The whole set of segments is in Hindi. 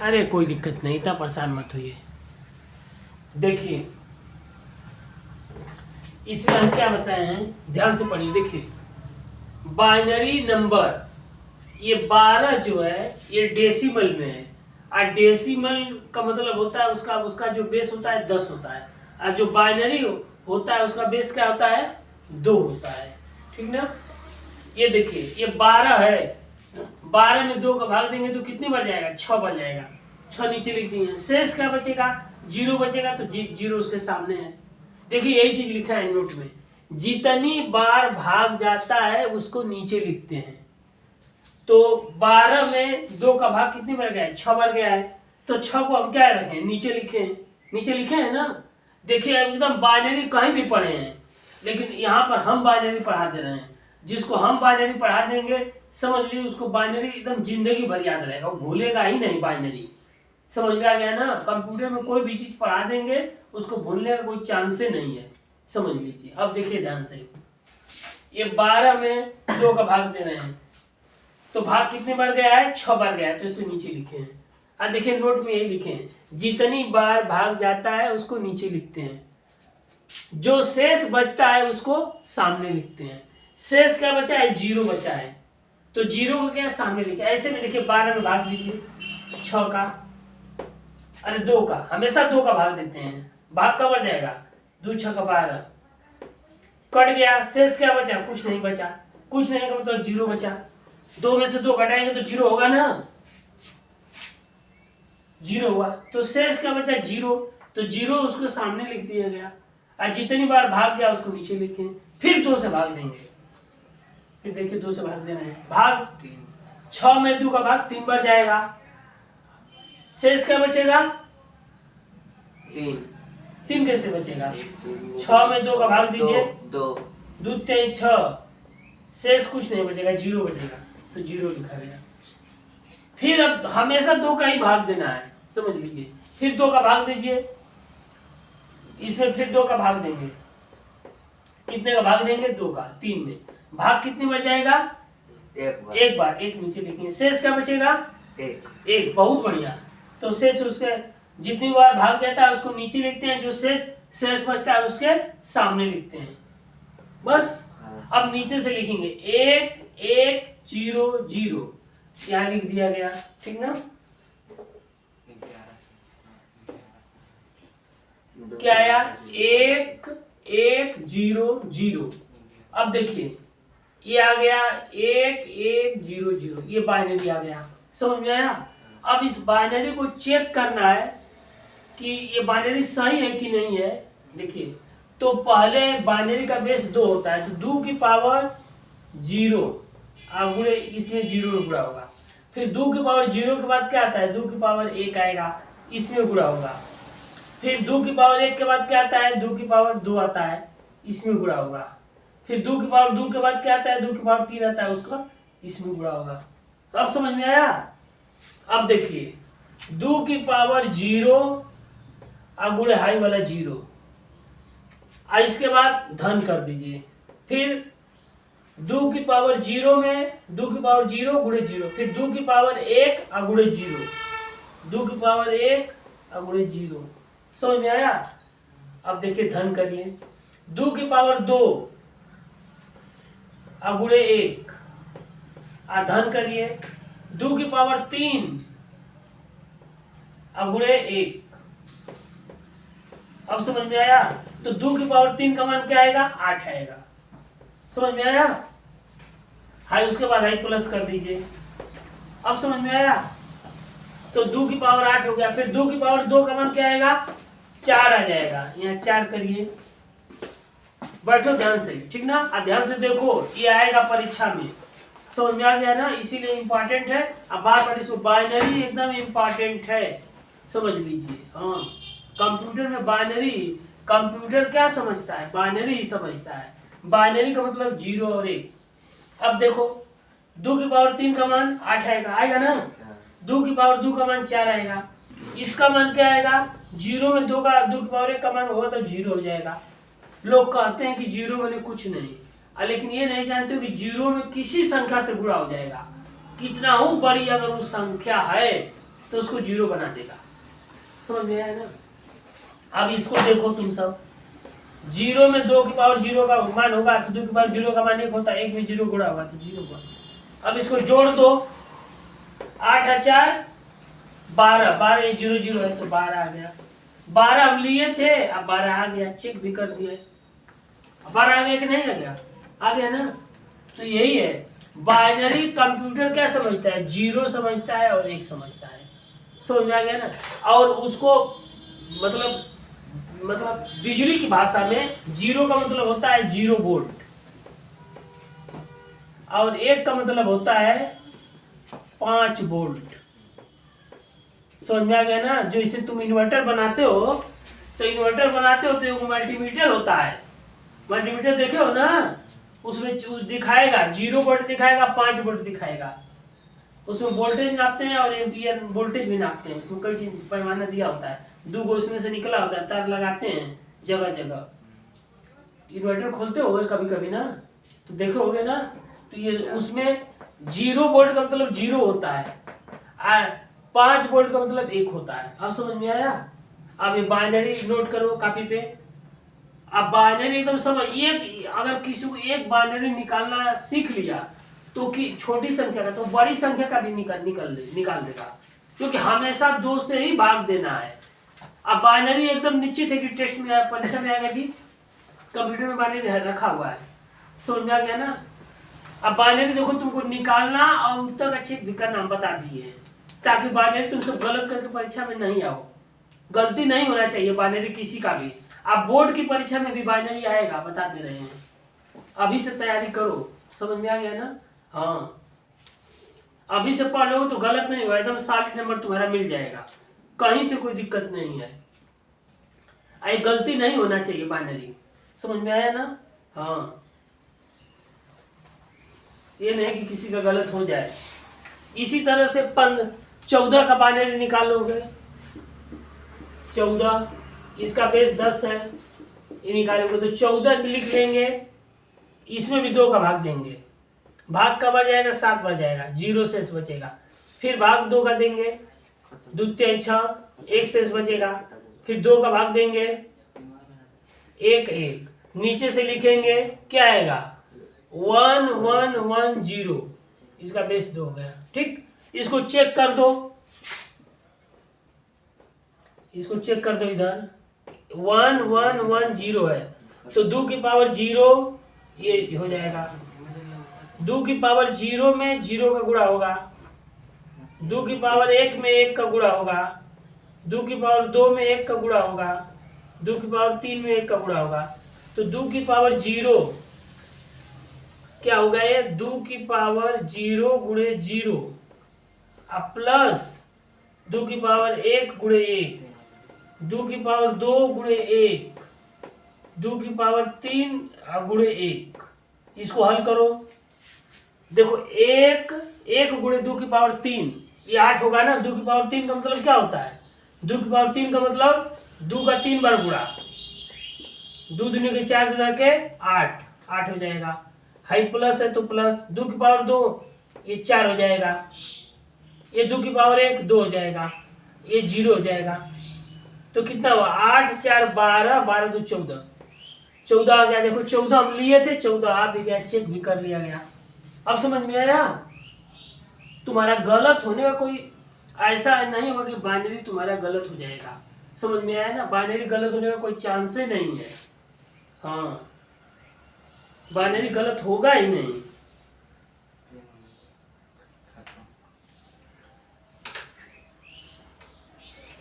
अरे कोई दिक्कत नहीं, इतना परेशान मत होइए। देखिए इसमें हम क्या बताए हैं, ध्यान से पढ़िए। देखिए बाइनरी नंबर, ये 12 जो है ये डेसिमल में है, और डेसिमल का मतलब होता है उसका उसका जो बेस होता है 10 होता है, और जो बाइनरी होता है उसका बेस क्या होता है 2 होता है, ठीक ना। ये देखिए ये 12 है, 12 में 2 का भाग देंगे तो कितनी बढ़ जाएगा, 6 बढ़ जाएगा। 6 नीचे लिख दिए, शेष क्या बचेगा, 0 बचेगा, तो 0 उसके सामने है। देखिए यही चीज लिखा है नोट में, जितनी बार भाग जाता है उसको नीचे लिखते हैं। तो 12 में 2 का भाग कितनी बढ़ गया है, 6 बढ़ गया है, तो 6 को हम क्या रखें, नीचे लिखे, नीचे लिखे हैं ना। देखिए एकदम बाइनरी कहीं भी पढ़े हैं, लेकिन यहाँ पर हम बाइनरी पढ़ा दे रहे हैं। जिसको हम बाइनरी पढ़ा देंगे समझ लीजिए उसको बाइनरी एकदम जिंदगी भर याद रहेगा, वो भूलेगा ही नहीं बाइनरी। समझ में आ गया ना, कंप्यूटर में कोई भी चीज पढ़ा देंगे उसको भूलने का कोई चांस ही नहीं है, समझ लीजिए। अब देखिए ध्यान से, ये 12 में 2 का भाग दे रहे हैं, तो भाग कितने बार गया है, 6 बार गया है, तो इसे नीचे लिखे हैं। अब देखिए नोट में यही लिखे हैं, जितनी बार भाग जाता है उसको नीचे लिखते हैं, जो शेष बचता है उसको सामने लिखते हैं। शेष क्या बचा है, 0 बचा है, तो 0 को क्या सामने लिखे। ऐसे में देखिए 12 में भाग दीजिए 6 का, अरे 2 का, हमेशा 2 का भाग देते हैं, भाग कब बढ़ जाएगा, 2 6 का 12 कट गया, शेष क्या बचा, कुछ नहीं बचा। कुछ नहीं का मतलब 0 बचा, 2 में से 2 घटाएंगे तो 0 होगा ना, 0 हुआ, तो शेष क्या बचा 0, तो 0 उसको सामने लिख दिया गया, और जितनी बार भाग गया उसको नीचे लिखें, फिर 2 से भाग देंगे। फिर देखिए 2 से भाग देना है, भाग 6 में 2 का भाग 3 बार जाएगा, शेष क्या बचेगा 3 कैसे बचेगा, 6 में 2 का भाग दीजिए, 2 3 6, शेष कुछ नहीं बचेगा, 0 बचेगा, तो 0 लिखा गया। फिर अब हमेशा 2 का ही भाग देना है, समझ लीजिए। फिर 2 का भाग दीजिए, इसमें फिर 2 का भाग देंगे, कितने का भाग देंगे, 2 का, 3 में भाग कितनी बच जाएगा, एक बार, एक नीचे लिखेंगे, शेष क्या बचेगा, एक, बहुत बढ़िया। तो शेष उसके जितनी बार भाग जाता है उसको नीचे लिखते हैं, जो शेष बचता है उसके सामने लिखते हैं, बस। अब नीचे से लिखेंगे 1 1 0 0, यहाँ लिख दिया गया, ठीक ना। क्या आया, 1 1 0 0। अब देखिए ये आ गया 1 1 0 0, ये बाइनरी आ गया, समझ में आया। अब इस बाइनरी को चेक करना है कि ये बाइनरी सही है कि नहीं है। देखिए तो पहले बाइनरी का बेस 2 होता है, तो 2 की पावर 0 गुणे इसमें 0 गुणा होगा, फिर 2 की पावर 0 के बाद क्या आता है, 2 की पावर 1 आएगा, इसमें गुणा होगा, फिर 2 की पावर 1 के बाद क्या आता है, 2 की पावर 2 आता है, इसमें गुणा होगा, फिर 2 की पावर 2 के बाद क्या आता है, 2 की पावर 3 आता है, उसका इसमें गुणा होगा। तो अब समझ में आया। अब देखिए 2 की पावर 0 गुणे हाई वाला 0, इसके बाद धन कर दीजिए, फिर 2 की पावर 0 में 2 की पावर 0 गुणे 0, फिर 2 की पावर 1 गुणे 0, 2 की पावर 1 गुणे 0, समझ में आया। अब देखिए धन करिए, 2 की पावर 2 गुणे 1, धन करिए, 2 की पावर 3 गुणे 1। अब समझ में आया। तो 2 की पावर 3 का मान क्या आएगा, 8 आएगा, समझ में आया। हाई उसके बाद हाई प्लस कर दीजिए, अब समझ में आया। तो 2 की पावर 8 हो गया, फिर 2 की पावर 2 का मान क्या आएगा, 4 आ जाएगा, यहाँ 4 करिए, बैठो ध्यान से, ठीक ना। ध्यान से देखो, ये आएगा परीक्षा में, समझ में आ गया ना, इसीलिए इंपॉर्टेंट है। अब बार बार इसको, बाइनरी एकदम इंपॉर्टेंट है, समझ लीजिए। हाँ कंप्यूटर में बाइनरी, कंप्यूटर क्या समझता है, बाइनरी ही समझता है। बाइनरी का मतलब 0 और 1। अब देखो 2 की पावर 3 का मान 8 आएगा, आएगा ना, 2 की पावर 2 का मान 4 आएगा, इसका मान क्या आएगा, 0 में 2 की पावर 1 का मान होगा तो 0 हो जाएगा। लोग कहते हैं कि 0 मैंने कुछ नहीं, लेकिन ये नहीं जानते कि 0 में किसी संख्या से गुणा हो जाएगा। कितना हो बड़ी अगर वो संख्या है तो उसको 0 बना देगा। समझ में आया ना? अब इसको देखो तुम सब, 0 में 2 की पावर 0 का मान होगा तो 2 की पावर 0 का मान 1 होता है, 1 में 0 गुणा होगा तो 0 हुआ। अब इसको जोड़ दो, 8 और 4 12, 12 ये 0 0 है तो 12 आ गया। 12 हम लिए थे, अब 12 आ गया, चेक भी कर दिया। 12 आ गया कि नहीं आ गया? आ गया ना? तो यही है, बाइनरी कंप्यूटर क्या समझता है? 0 समझता है और 1 समझता है। समझ में आ गया ना? और उसको मतलब बिजली की भाषा में 0 का मतलब होता है 0 वोल्ट और 1 का मतलब होता है 5 वोल्ट। समझ में आ गया ना? जो इसे तुम इन्वर्टर बनाते हो तो एक मल्टीमीटर होता है। मल्टीमीटर देखे हो ना? उसमें दिखाएगा 0 वोल्ट दिखाएगा, 5 वोल्ट दिखाएगा। उसमें वोल्टेज नापते हैं और एम्पियर वोल्टेज भी नापते हैं। उसमें कई चीज पैमाना दिया होता है, 2 गो उसमें से निकला होता है, तार लगाते हैं जगह जगह। इन्वर्टर खोलते हो कभी कभी ना, तो देखो होगे ना, तो ये उसमें 0 वोल्ट का मतलब 0 होता है, 5 वोल्ट का मतलब 1 होता है। अब समझ में आया? अब ये बाइनरी नोट करो कॉपी पे। अब बाइनरी एकदम समझ, एक अगर किसी को एक बाइनरी निकालना सीख लिया तो कि छोटी संख्या का तो बड़ी संख्या का भी निकाल देगा, क्योंकि हमेशा 2 से ही भाग देना है। अब बाइनरी एकदम निश्चित है कि टेस्ट में परीक्षा में आएगा जी, कंप्यूटर में बाइनरी रखा हुआ है। समझ में आ गया ना? अब बाइनरी देखो तुमको निकालना और उत्तर का चेक भी करना हम बता दिए, ताकि बाइनरी तुम सब गलत करके परीक्षा में नहीं आओ। गलती नहीं होना चाहिए बाइनरी किसी का भी। अब बोर्ड की परीक्षा में भी बाइनरी आएगा, बता दे रहे हैं, अभी से तैयारी करो। समझ में आ गया ना? हाँ, अभी से पढ़ लो तो गलत नहीं होगा, एकदम सॉलिड नंबर तुम्हारा मिल जाएगा, कहीं से कोई दिक्कत नहीं है। आई गलती नहीं होना चाहिए बाइनरी। समझ में आया ना? हाँ, ये नहीं कि किसी का गलत हो जाए। इसी तरह से 14 का बाइनरी निकालोगे, 14 इसका बेस 10 है, ये निकालोगे तो 14 लिख लेंगे, इसमें भी 2 का भाग देंगे, भाग का बच जाएगा 7 बच जाएगा, 0 शेष बचेगा। फिर भाग 2 का देंगे, 2 3 6, 1 शेष बचेगा। फिर 2 का भाग देंगे, 1 1, नीचे से लिखेंगे क्या आएगा? 1 1 1 0, इसका बेस 2 हो गया। ठीक, इसको चेक कर दो, इसको चेक कर दो, इधर 1 1 1 0 है तो 2 की पावर 0 ये हो जाएगा। 2 की पावर 0 में 0 का गुणा होगा, 2 की पावर 1 में 1 का गुणा होगा, 2 की पावर 2 में 1 का गुणा होगा, 2 की पावर 3 में 1 का गुणा होगा। तो 2 की पावर 0 क्या होगा? ये 2 की पावर 0 गुणे 0 प्लस 2 की पावर 1 गुणे 1, 2 की पावर 2 गुणे 1, 2 की पावर 3 गुणे 1। इसको हल करो, देखो 1 गुणे 2 की पावर 3 ये 8 होगा ना। 2 की पावर 3 का मतलब क्या होता है? 2 की पावर 3 का मतलब 2 का 3 बार गुणा, 2 दूनी के 4 गुना के 8 हो जाएगा। हाई प्लस है तो प्लस, 2 की पावर 2 ये 4 हो जाएगा, ये 2 की पावर 1 2 हो जाएगा, ये 0 हो जाएगा। तो कितना हुआ? 8 4 12, 12 2 14, 14 आ गया। देखो 14 हम लिए थे, 14 आ भी गया, चेक भी कर लिया गया। अब समझ में आया? तुम्हारा गलत होने का कोई ऐसा नहीं होगा कि बाइनरी तुम्हारा गलत हो जाएगा। समझ में आया ना? बाइनरी गलत होने का कोई चांस ही नहीं है। हाँ, बाइनरी गलत होगा ही नहीं।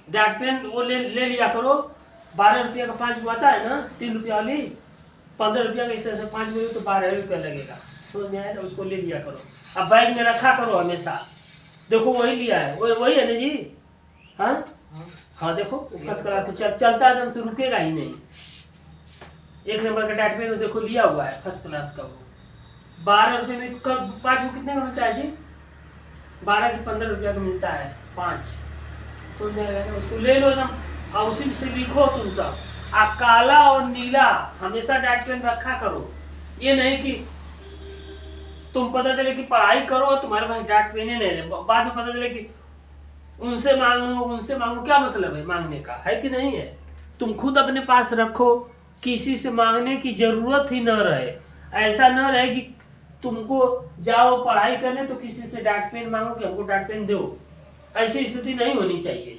डॉट पेन वो ले लिया करो, 12 रुपया का 5 आता है ना, 3 रुपया वाली, 15 रुपया का इस तरह से 5 मिनट तो 12 रुपया लगेगा। समझ में आया ना? उसको ले लिया करो, अब बैग में रखा करो हमेशा। देखो वही लिया है, वही है ना जी? हाँ हाँ, देखो फर्स्ट क्लास तो चलता है, एकदम से रुकेगा ही नहीं। 1 नंबर का डॉट पेन देखो लिया हुआ है फर्स्ट क्लास का, वो 12 रुपये में। कब 5 को कितने का मिलता है जी? 12 की 15 रुपया का मिलता है 5। समझ में आएगा? उसको ले लो एकदम, और उसी से लिखो तुम सब। काला और नीला हमेशा डॉट पेन रखा करो। ये नहीं कि तुम पता चले कि पढ़ाई करो और तुम्हारे पास डॉट पेन ही नहीं है, बाद में पता चले कि उनसे मांगो क्या मतलब है मांगने का, है कि नहीं है? तुम खुद अपने पास रखो, किसी से मांगने की जरूरत ही न रहे। ऐसा न रहे कि तुमको जाओ पढ़ाई करने तो किसी से डाक पेन मांगो कि हमको डाक पेन दो, ऐसी स्थिति नहीं होनी चाहिए।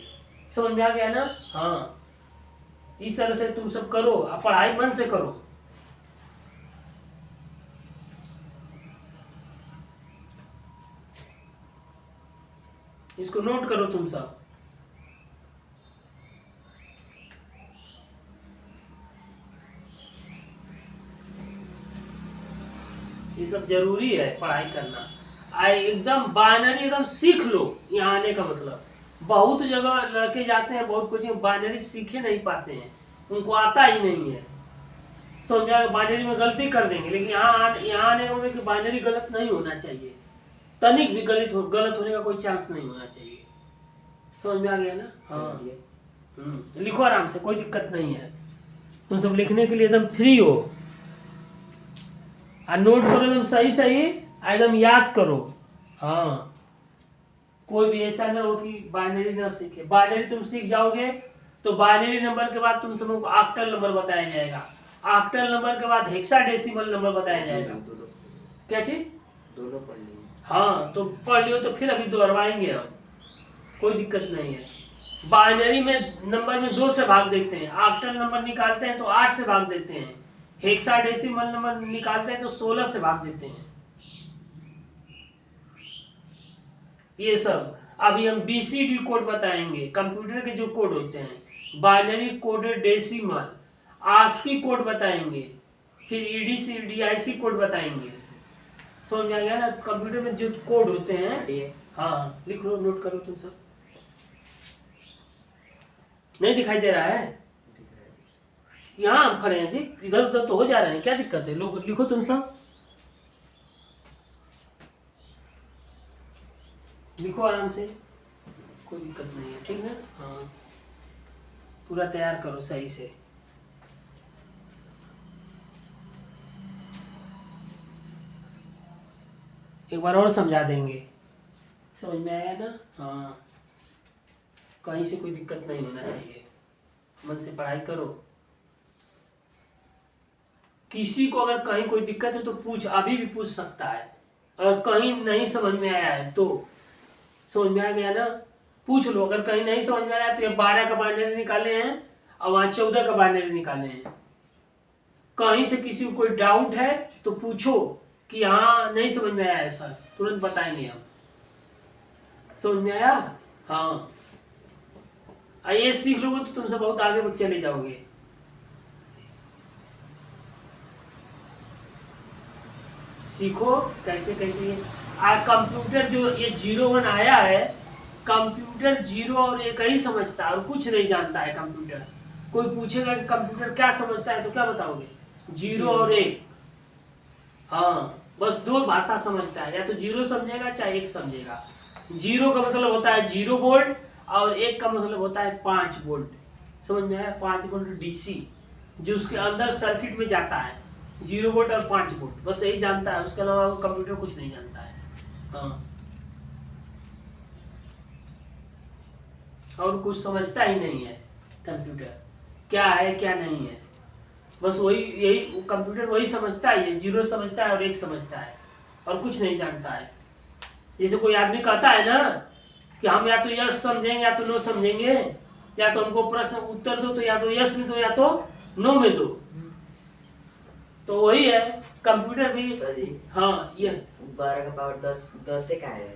समझ में आ गया ना? हाँ, इस तरह से तुम सब करो, पढ़ाई मन से करो। इसको नोट करो तुम सब। ये सब जरूरी है पढ़ाई करना। एकदम बाइनरी एकदम सीख लो। यहाँ आने का मतलब, बहुत जगह लड़के जाते हैं बहुत कोचिंग, बाइनरी सीखे नहीं पाते हैं, उनको आता ही नहीं है। समझ में, बाइनरी में गलती कर देंगे, लेकिन यहाँ आने का मतलब कि बाइनरी गलत नहीं होना चाहिए, तनिक भी गलत होने का कोई चांस नहीं होना चाहिए। समझ में आ गया ना? हाँ, लिखो आराम से, कोई दिक्कत नहीं है। तुम सब लिखने के लिए एकदम फ्री हो, और नोट करो एकदम सही सही, एकदम याद करो। हाँ, कोई भी ऐसा ना हो कि बाइनरी ना सीखे। बाइनरी तुम सीख जाओगे तो बाइनरी नंबर के बाद तुम सबको ऑक्टल नंबर बताया जाएगा, ऑक्टल नंबर के बाद हेक्साडेसिमल नंबर बताया जाएगा। क्या चीज? दोनों पढ़ लियो। हाँ, तो पढ़ लियो, तो फिर अभी दोहरवाएंगे हम, कोई दिक्कत नहीं है। बाइनरी में नंबर में 2 से भाग देते हैं, ऑक्टल नंबर निकालते हैं तो 8 से भाग देते हैं, हेक्साडेसिमल नंबर निकालते हैं तो 16 से भाग देते हैं। ये सब अभी हम BCD कोड बताएंगे, कंप्यूटर के जो कोड होते हैं, binary coded decimal, ASCII code बताएंगे, फिर EDC DIC कोड बताएंगे। समझ में आ गया ना? कंप्यूटर में जो कोड होते हैं, हाँ लिख लो, नोट करो तुम सब। नहीं दिखाई दे रहा है? यहाँ हम खड़े हैं जी, इधर उधर तो हो जा रहे हैं, क्या दिक्कत है? लोग लिखो तुम सब, लिखो आराम से, कोई दिक्कत नहीं है, ठीक है? हाँ, पूरा तैयार करो सही से। एक बार और समझा देंगे, समझ में आया ना? हाँ, कहीं से कोई दिक्कत नहीं होना चाहिए, मन से पढ़ाई करो। किसी को अगर कहीं कोई दिक्कत है तो पूछ, अभी भी पूछ सकता है, और कहीं नहीं समझ में आया है तो, समझ में आ गया ना? पूछ लो। अगर कहीं नहीं समझ में आया तो ये 12 का बाइनरी निकाले हैं और वहां 14 का बाइनरी निकाले हैं। कहीं से किसी को कोई डाउट है तो पूछो कि हाँ नहीं समझ में आया ऐसा, तुरंत बताएंगे हम। समझ में आया? हाँ, ये सीख लोगे तो तुम सब बहुत आगे चले जाओगे। सीखो कैसे कैसे। कंप्यूटर जो ये 01 आया है, कंप्यूटर 0 और 1 ही समझता है और कुछ नहीं जानता है कंप्यूटर। कोई पूछेगा कि कंप्यूटर क्या समझता है तो क्या बताओगे? 0 और 1। हाँ, बस 2 भाषा समझता है, या तो 0 समझेगा चाहे 1 समझेगा। 0 का मतलब होता है 0 वोल्ट और 1 का मतलब होता है 5 वोल्ट। समझ में आया? 5 वोल्ट DC, जो उसके अंदर सर्किट में जाता है। 0 वोल्ट और 5 वोल्ट, बस यही जानता है, उसके अलावा कंप्यूटर कुछ नहीं जानता है। हाँ, और कुछ समझता ही नहीं है कंप्यूटर, क्या है क्या नहीं है। बस वही, यही कंप्यूटर वही समझता है, 0 समझता है और 1 समझता है, और कुछ नहीं जानता है। जैसे कोई आदमी कहता है ना कि हम या तो यस समझेंगे या तो नो समझेंगे, या तो हमको प्रश्न उत्तर दो तो या तो यस में दो या तो नो में दो, तो वही है कंप्यूटर भी। हाँ, ये 12 का पावर 10 से क्या है?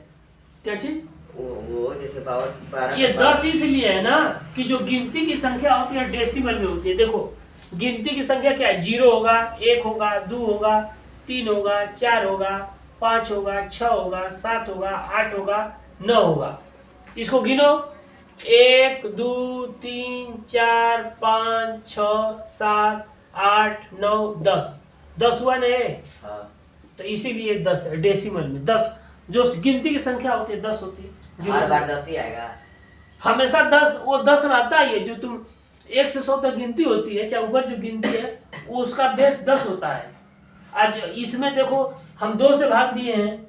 क्या चीज? वो जैसे पावर 12, ये 10 इसलिए है ना कि जो गिनती की संख्या होती है डेसिमल में होती है। देखो, गिनती की संख्या क्या है? 0 होगा, 1 होगा, 2 होगा, 3 होगा, 4 होगा, 5 होगा, 6 होगा, 7 होगा, 8 होगा, 9 होगा। इसको गिनो, 1 2 3 4 5 6 7 8 9 10 हुआ ना? हाँ, तो इसीलिए 10 है, डेसिमल में 10 जो गिनती की संख्या होती है 10 होती है। हर बार 10 ही आएगा हमेशा 10, वो 10 रहता ही है। जो तुम 1 से 100 तक गिनती होती है, चाहे ऊपर जो गिनती है, वो उसका बेस 10 होता है। आज इसमें देखो हम 2 से भाग दिए हैं,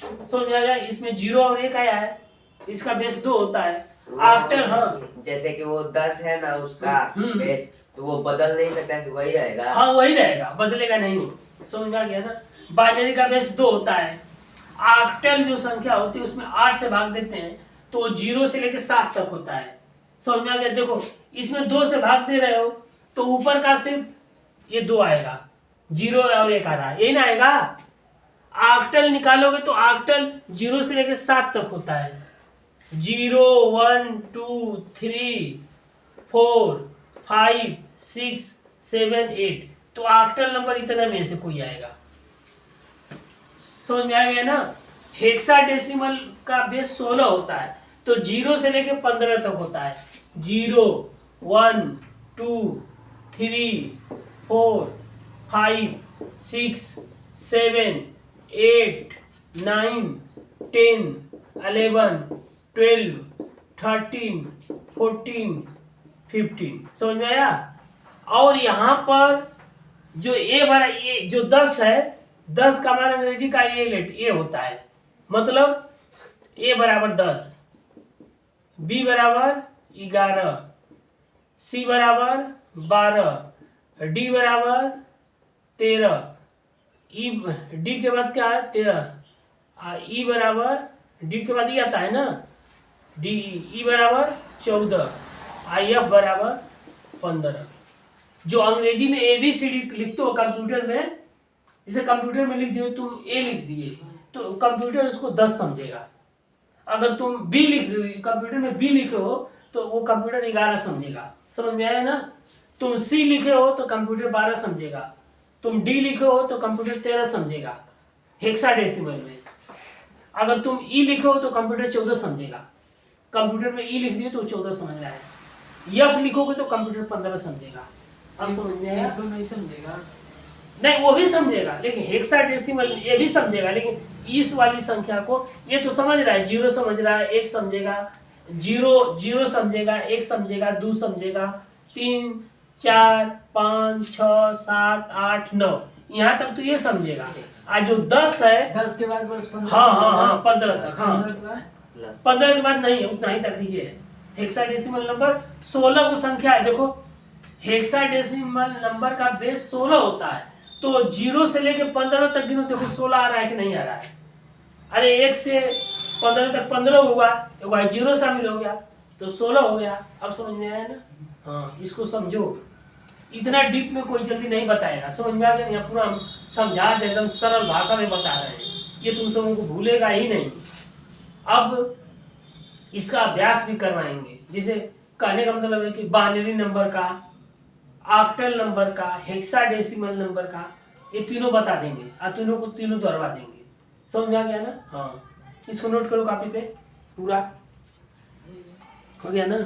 समझ में आ गया? इसमें 0 और 1 आया है, इसका बेस 2 होता है। ऑक्टल, हाँ जैसे कि वो 10 है ना उसका बेस, तो वो बदल नहीं सकता है, वही रहेगा। हाँ वही रहेगा, बदलेगा नहीं वो। समझ में आ गया ना। बाइनरी का बेस 2 होता है। ऑक्टल जो संख्या होती है उसमें 8 से भाग देते हैं तो 0 से लेकर 7 तक होता है। समझ में आ गया। देखो इसमें 2 से भाग दे रहे हो तो ऊपर का सिर्फ ये 2 आएगा, 0 और 1 आ रहा है, यही ना आएगा। ऑक्टल निकालोगे तो ऑक्टल 0 से लेकर 7 तक होता है। 0 1 2 3 4 5 6 7 8, तो ऑक्टल नंबर इतना में से कोई आएगा। समझ में आ गया ना। हेक्साडेसिमल का बेस 16 होता है तो 0 से लेके 15 तक होता है। 0 1 2 3 4 5 6 7 8 9 10 11 12 13 14 15। समझ में आया। और यहाँ पर जो ए वाला, ये जो 10 है, 10 का हमारा अंग्रेजी का ए होता है। मतलब ए बराबर 10, बी बराबर 11, सी बराबर 12, डी बराबर 13, ई डी के बाद क्या है 13, ई बराबर डी के बाद ई आता है ना, डी ई बराबर 14, आई एफ बराबर 15। जो अंग्रेजी में ABCD लिखते हो कंप्यूटर में, जैसे कंप्यूटर में लिख दियो तुम ए लिख दिए तो कंप्यूटर उसको 10 समझेगा। अगर तुम बी लिख दिए कंप्यूटर में बी लिखे हो तो वो कंप्यूटर 11 समझेगा। समझ में आया ना। तुम सी लिखे हो तो कंप्यूटर 12 समझेगा। तुम डी लिखे हो तो कंप्यूटर 13 समझेगा हेक्साडेसिमल में। अगर तुम ई लिखे हो तो कंप्यूटर 14 समझेगा। कंप्यूटर में ई लिख दिए तो 14 समझ रहा है। एफ लिखोगे तो कंप्यूटर 15 समझेगा। अब समझ में आया। तो नहीं समझेगा। नहीं वो भी समझेगा, लेकिन हेक्साडेसिमल ये भी समझेगा, लेकिन इस वाली संख्या को ये तो समझ रहा है, 0 समझ रहा है, 1 समझेगा, 0 समझेगा, 1 समझेगा, 2 समझेगा, 3 4 5 6 7 8 9, यहाँ तक तो ये समझेगा। आज जो 10 है 10 के बाद बस 15। हाँ 15 तक। हाँ 15 के बाद 15 के बाद नहीं, उतना ही तक ही है। हेक्साडेसिमल नंबर 16 को संख्या है। देखो हेक्साडेसिमल नंबर का बेस 16 होता है तो 0 से लेके 15 तक गिनो। देखो 16 आ रहा है कि नहीं आ रहा है। अरे 1 से 15 तक 15 हुआ, एक बार 0 शामिल हो गया तो 16 हो गया। अब समझ में आया ना। हाँ इसको समझो, इतना डीप में कोई जल्दी नहीं बताएगा। समझ में आ गया। यहाँ पूरा हम समझा दे, एकदम सरल भाषा में बता रहे हैं, ये तुम सबों को भूलेगा ही नहीं। अब इसका अभ्यास भी करवाएंगे। जैसे कहने का मतलब है कि बाइनरी नंबर का, ऑक्टल नंबर का, हेक्साडेसिमल नंबर का, ये तीनों बता देंगे और तीनों को तीनों दोहरा देंगे। समझ में आ गया ना। हाँ इसको नोट करो कॉपी पे, पूरा हो गया ना।